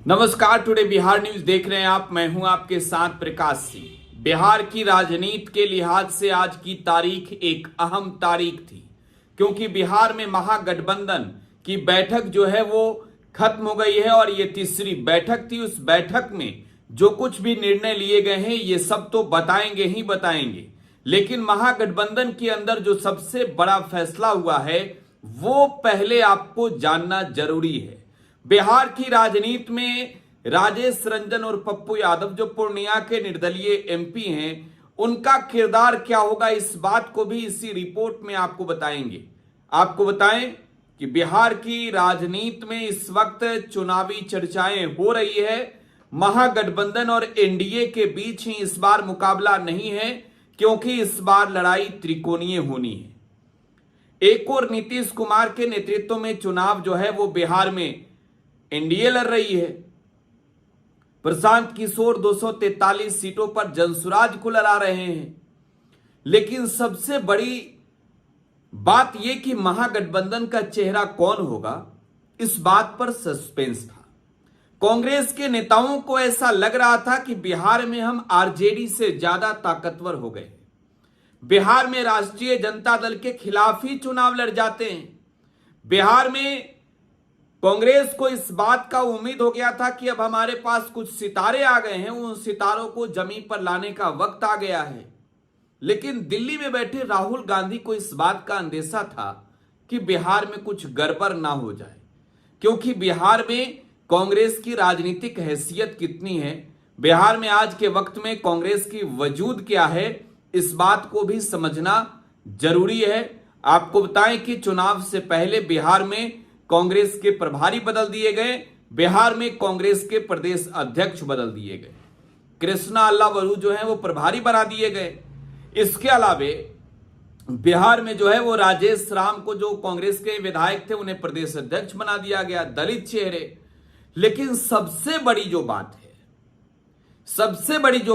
नमस्कार। Today Bihar news देख रहे हैं आप। मैं हूं आपके साथ प्रकाश सिंह। बिहार की राजनीति के लिहाज से आज की तारीख एक अहम तारीख थी, क्योंकि बिहार में महागठबंधन की बैठक जो है वो खत्म हो गई है और ये तीसरी बैठक थी। उस बैठक में जो कुछ भी निर्णय लिए गए हैं ये सब तो बताएंगे ही बताएंगे, लेकिन महागठबंधन के अंदर जो सबसे बड़ा फैसला हुआ है वो पहले आपको जानना जरूरी है। बिहार की राजनीति में राजेश रंजन और पप्पू यादव जो पूर्णिया के निर्दलीय एमपी हैं, उनका किरदार क्या होगा, इस बात को भी इसी रिपोर्ट में आपको बताएंगे। आपको बताएं कि बिहार की राजनीति में इस वक्त चुनावी चर्चाएं हो रही है। महागठबंधन और एनडीए के बीच ही इस बार मुकाबला नहीं है, क्योंकि इस बार लड़ाई त्रिकोणीय होनी है। एक और नीतीश कुमार के नेतृत्व में चुनाव जो है वो बिहार में एनडीए लड़ रही है। प्रशांत किशोर 243 सीटों पर जनसुराज को लड़ा रहे हैं। लेकिन सबसे बड़ी बात यह कि महागठबंधन का चेहरा कौन होगा, इस बात पर सस्पेंस था। कांग्रेस के नेताओं को ऐसा लग रहा था कि बिहार में हम आरजेडी से ज्यादा ताकतवर हो गए। बिहार में राष्ट्रीय जनता दल के खिलाफ ही चुनाव लड़ जाते हैं। बिहार में कांग्रेस को इस बात का उम्मीद हो गया था कि अब हमारे पास कुछ सितारे आ गए हैं, उन सितारों को जमीन पर लाने का वक्त आ गया है। लेकिन दिल्ली में बैठे राहुल गांधी को इस बात का अंदेशा था कि बिहार में कुछ गड़बड़ ना हो जाए, क्योंकि बिहार में कांग्रेस की राजनीतिक हैसियत कितनी है, बिहार में आज के वक्त में कांग्रेस की वजूद क्या है, इस बात को भी समझना जरूरी है। आपको बताएं कि चुनाव से पहले बिहार में कांग्रेस के प्रभारी बदल दिए गए, बिहार में कांग्रेस के प्रदेश अध्यक्ष बदल दिए गए। कृष्णा अल्लावरू जो है वो प्रभारी बना दिए गए। इसके अलावे बिहार में जो है वो राजेश राम को, जो कांग्रेस के विधायक थे, उन्हें प्रदेश अध्यक्ष बना दिया गया, दलित चेहरे। लेकिन सबसे बड़ी जो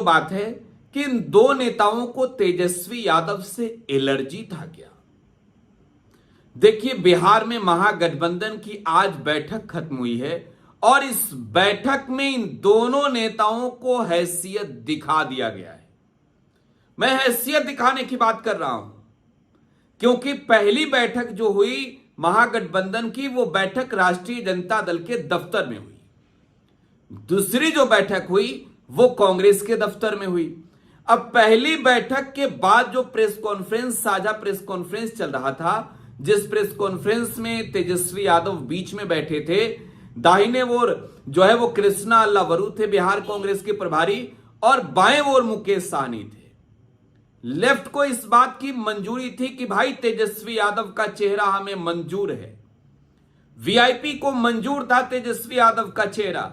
बात है कि इन दो नेताओं को तेजस्वी यादव से एलर्जी था क्या। देखिए, बिहार में महागठबंधन की आज बैठक खत्म हुई है और इस बैठक में इन दोनों नेताओं को हैसियत दिखा दिया गया है। मैं हैसियत दिखाने की बात कर रहा हूं, क्योंकि पहली बैठक जो हुई महागठबंधन की, वो बैठक राष्ट्रीय जनता दल के दफ्तर में हुई। दूसरी जो बैठक हुई वो कांग्रेस के दफ्तर में हुई। अब पहली बैठक के बाद जो प्रेस कॉन्फ्रेंस, साझा प्रेस कॉन्फ्रेंस चल रहा था, जिस प्रेस कॉन्फ्रेंस में तेजस्वी यादव बीच में बैठे थे, दाहिने ओर जो है वो कृष्णा अल्लावरू थे, बिहार कांग्रेस के प्रभारी, और बाएं ओर मुकेश सहनी थे। लेफ्ट को इस बात की मंजूरी थी कि भाई तेजस्वी यादव का चेहरा हमें मंजूर है। वीआईपी को मंजूर था तेजस्वी यादव का चेहरा।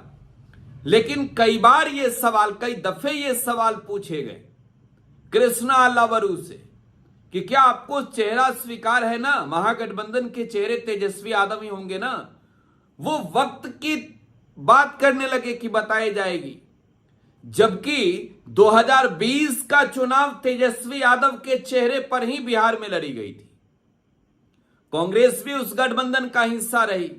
लेकिन कई दफे ये सवाल पूछे गए कृष्णा अल्लावरू से कि क्या आपको चेहरा स्वीकार है ना, महागठबंधन के चेहरे तेजस्वी यादव ही होंगे ना। वो वक्त की बात करने लगे कि बताई जाएगी, जबकि 2020 का चुनाव तेजस्वी यादव के चेहरे पर ही बिहार में लड़ी गई थी। कांग्रेस भी उस गठबंधन का हिस्सा रही।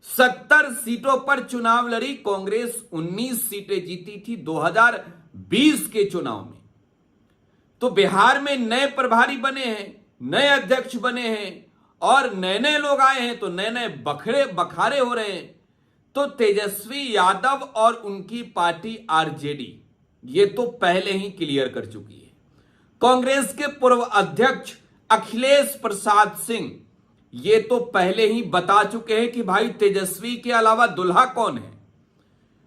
70 सीटों पर चुनाव लड़ी कांग्रेस, 19 सीटें जीती थी 2020 के चुनाव में। तो बिहार में नए प्रभारी बने हैं, नए अध्यक्ष बने हैं और नए नए लोग आए हैं, तो नए नए बखारे हो रहे हैं। तो तेजस्वी यादव और उनकी पार्टी आरजेडी ये तो पहले ही क्लियर कर चुकी है। कांग्रेस के पूर्व अध्यक्ष अखिलेश प्रसाद सिंह ये तो पहले ही बता चुके हैं कि भाई तेजस्वी के अलावा दुल्हा कौन है।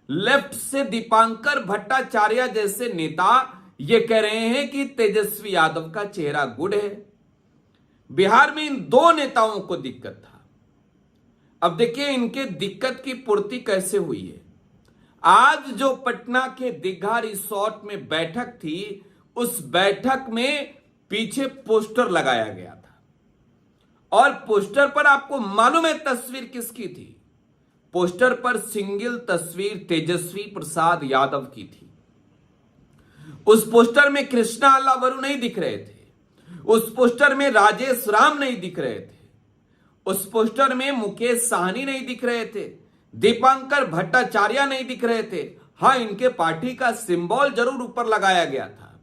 लेफ्ट से दीपांकर भट्टाचार्य जैसे नेता ये कह रहे हैं कि तेजस्वी यादव का चेहरा गुड है। बिहार में इन दो नेताओं को दिक्कत था। अब देखिए इनके दिक्कत की पूर्ति कैसे हुई है। आज जो पटना के दीघा रिसोर्ट में बैठक थी, उस बैठक में पीछे पोस्टर लगाया गया था और पोस्टर पर आपको मालूम है तस्वीर किसकी थी। पोस्टर पर सिंगल तस्वीर तेजस्वी प्रसाद यादव की थी। उस पोस्टर में कृष्णा अल्लावरू नहीं दिख रहे थे, उस पोस्टर में राजेश राम नहीं दिख रहे थे, उस पोस्टर में मुकेश सहनी नहीं दिख रहे थे, दीपांकर भट्टाचार्य नहीं दिख रहे थे। हाँ, इनके पार्टी का सिंबल जरूर ऊपर लगाया गया था,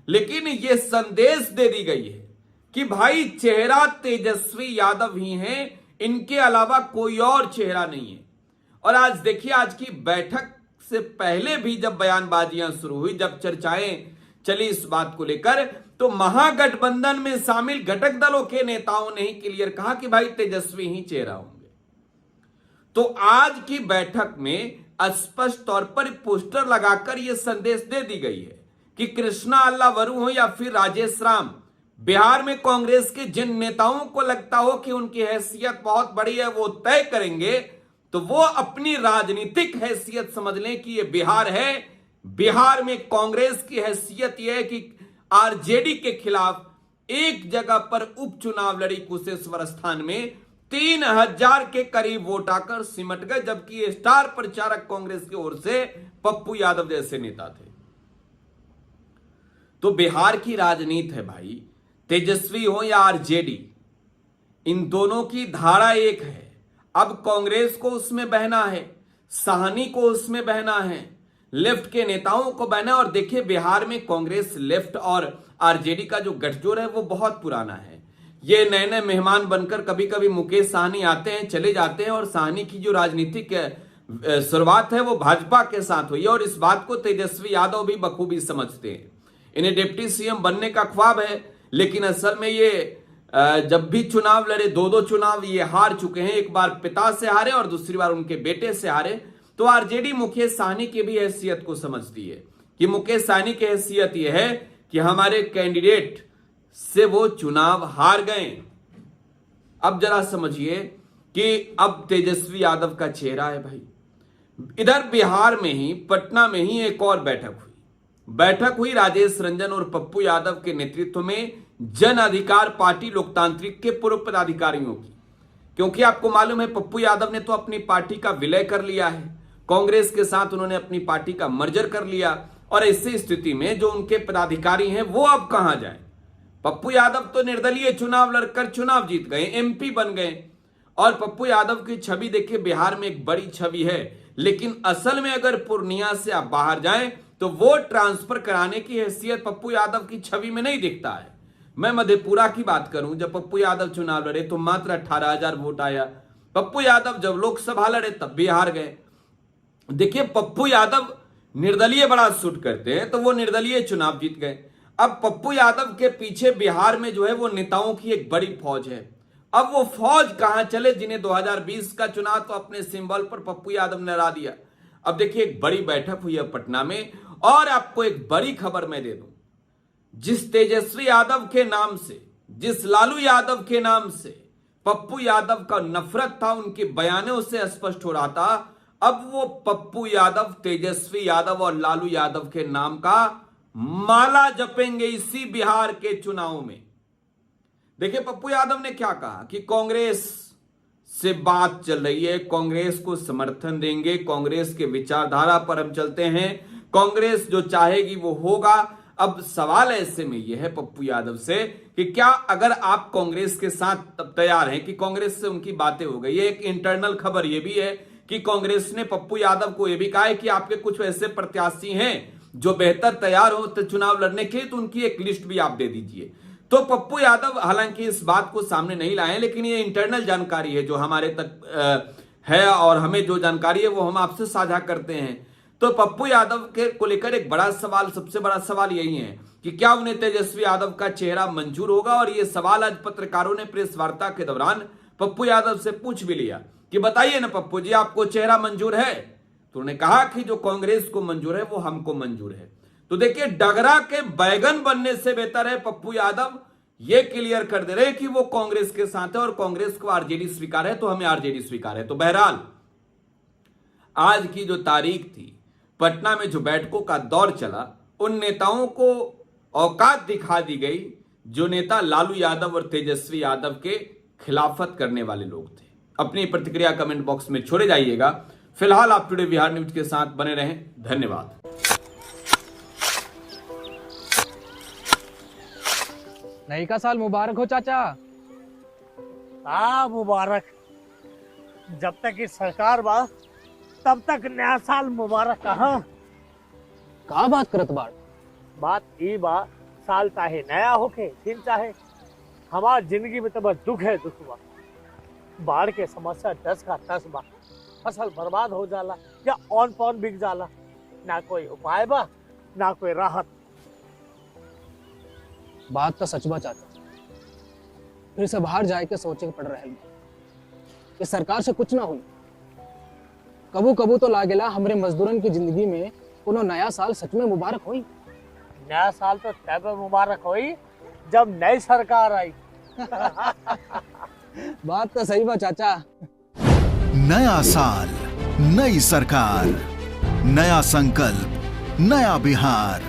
लेकिन यह संदेश दे दी गई है कि भाई चेहरा तेजस्वी यादव ही हैं, इनके अलावा कोई और चेहरा नहीं है। और आज देखिए, आज की बैठक से पहले भी जब बयानबाजियां शुरू हुई, जब चर्चाएं चली इस बात को लेकर, तो महागठबंधन में शामिल घटक दलों के नेताओं ने ही क्लियर कहा कि भाई तेजस्वी ही चेहरा होंगे। तो आज की बैठक में स्पष्ट तौर पर पोस्टर लगाकर यह संदेश दे दी गई है कि कृष्णा अल्लावरू हो या फिर राजेश राम, बिहार में कांग्रेस के जिन नेताओं को लगता हो कि उनकी हैसियत बहुत बड़ी है, वो तय करेंगे, तो वो अपनी राजनीतिक हैसियत समझ लें कि ये बिहार है। बिहार में कांग्रेस की हैसियत यह है कि आरजेडी के खिलाफ एक जगह पर उपचुनाव लड़ी कुशेश्वर स्थान में 3000 के करीब वोट आकर सिमट गए, जबकि स्टार प्रचारक कांग्रेस की ओर से पप्पू यादव जैसे नेता थे। तो बिहार की राजनीति है भाई, तेजस्वी हो या आरजेडी, इन दोनों की धारा एक है। अब कांग्रेस को उसमें बहना है, साहनी को उसमें बहना है, लेफ्ट के नेताओं को बहना है। और देखिए, बिहार में कांग्रेस, लेफ्ट और आरजेडी का जो गठजोड़ है वो बहुत पुराना है। ये नए नए मेहमान बनकर कभी कभी मुकेश साहनी आते हैं, चले जाते हैं, और साहनी की जो राजनीतिक शुरुआत है वो भाजपा के साथ हुई है। और इस बात को तेजस्वी यादव भी बखूबी समझते हैं। इन्हें डिप्टी सीएम बनने का ख्वाब है, लेकिन असल में ये जब भी चुनाव लड़े, दो चुनाव ये हार चुके हैं। एक बार पिता से हारे और दूसरी बार उनके बेटे से हारे। तो आरजेडी मुकेश साहनी की भी हैसियत को समझती है कि मुकेश साहनी की हैसियत यह है कि हमारे कैंडिडेट से वो चुनाव हार गए। अब जरा समझिए कि अब तेजस्वी यादव का चेहरा है भाई। इधर बिहार में ही, पटना में ही एक और बैठक हुई राजेश रंजन और पप्पू यादव के नेतृत्व में जन अधिकार पार्टी लोकतांत्रिक के पूर्व पदाधिकारियों की। क्योंकि आपको मालूम है, पप्पू यादव ने तो अपनी पार्टी का विलय कर लिया है, कांग्रेस के साथ उन्होंने अपनी पार्टी का मर्जर कर लिया। और ऐसी स्थिति में जो उनके पदाधिकारी हैं वो अब कहां जाएं? पप्पू यादव तो निर्दलीय चुनाव लड़कर चुनाव जीत गए, एमपी बन गए। और पप्पू यादव की छवि देखिए, बिहार में एक बड़ी छवि है, लेकिन असल में अगर पूर्णिया से आप बाहर जाएं तो वोट ट्रांसफर कराने की हैसियत पप्पू यादव की छवि में नहीं दिखता है। मैं मधेपुरा की बात करूं, जब पप्पू यादव चुनाव लड़े तो मात्र 18,000 वोट आया। पप्पू यादव जब लोकसभा लड़े तब भी हार गए। देखिए, पप्पू यादव निर्दलीय बड़ा सूट करते हैं, तो वो निर्दलीय चुनाव जीत गए। अब पप्पू यादव के पीछे बिहार में जो है वो नेताओं की एक बड़ी फौज है। अब वो फौज कहां चले जिन्हें 2020 का चुनाव तो अपने सिंबल पर पप्पू यादव ने हरा दिया। अब देखिए, एक बड़ी बैठक हुई है पटना में, और आपको एक बड़ी खबर मैं दे दूं, जिस तेजस्वी यादव के नाम से, जिस लालू यादव के नाम से पप्पू यादव का नफरत था, उनके बयानों से स्पष्ट हो रहा था, अब वो पप्पू यादव, तेजस्वी यादव और लालू यादव के नाम का माला जपेंगे इसी बिहार के चुनाव में। देखिए, पप्पू यादव ने क्या कहा कि कांग्रेस से बात चल रही है, कांग्रेस को समर्थन देंगे, कांग्रेस के विचारधारा पर हम चलते हैं, कांग्रेस जो चाहेगी वो होगा। अब सवाल ऐसे में यह है पप्पू यादव से कि क्या अगर आप कांग्रेस के साथ तब तैयार हैं कि कांग्रेस से उनकी बातें हो गई। एक इंटरनल खबर यह भी है कि कांग्रेस ने पप्पू यादव को यह भी कहा है कि आपके कुछ ऐसे प्रत्याशी हैं जो बेहतर तैयार हो तो चुनाव लड़ने के लिए, तो उनकी एक लिस्ट भी आप दे दीजिए। तो पप्पू यादव हालांकि इस बात को सामने नहीं लाए, लेकिन ये इंटरनल जानकारी है जो हमारे तक है, और हमें जो जानकारी है वो हम आपसे साझा करते हैं। तो पप्पू यादव के को लेकर एक बड़ा सवाल, सबसे बड़ा सवाल यही है कि क्या उन्हें तेजस्वी यादव का चेहरा मंजूर होगा। और ये सवाल आज पत्रकारों ने प्रेस वार्ता के दौरान पप्पू यादव से पूछ भी लिया कि बताइए ना पप्पू जी, आपको चेहरा मंजूर है। तो उन्होंने कहा कि जो कांग्रेस को मंजूर है वो हमको मंजूर है। तो देखिए, डगरा के बैगन बनने से बेहतर है पप्पू यादव ये क्लियर कर दे रहे कि वो कांग्रेस के साथ है और कांग्रेस को आरजेडी स्वीकार है, तो हमें आरजेडी स्वीकार है। तो बहरहाल आज की जो तारीख थी, पटना में जो बैठकों का दौर चला, उन नेताओं को औकात दिखा दी गई जो नेता लालू यादव और तेजस्वी यादव के खिलाफत करने वाले लोग थे। अपनी प्रतिक्रिया कमेंट बॉक्स में छोड़े जाइएगा। फिलहाल आप टुडे बिहार न्यूज के साथ बने रहें। धन्यवाद। नई का साल मुबारक हो चाचा। हाँ मुबारक। जब तक इस सरकार बा तब तक नया साल मुबारक कहा। का बात करत बाड़? बात ई बा, साल चाहे नया होके दिन चाहे, हमार जिंदगी में तो बस दुख है, दुख बा। बाढ़ के समस्या 10 का 10 बा। फसल बर्बाद हो जाला या ऑन पॉन बिक जाला, ना कोई उपाय बा ना कोई राहत। बात तो सच बा चाचा। फिर से बाहर जाए के सोचे के पड़ रहे कि सरकार से कुछ ना हुई। कबू कबू तो लागेला हमरे मजदूरन की जिंदगी में कोनो नया साल सच में मुबारक हुई। नया साल तो तब मुबारक हुई जब नई सरकार आई। बात तो सही बा चाचा। नया साल, नई सरकार, नया संकल्प, नया बिहार।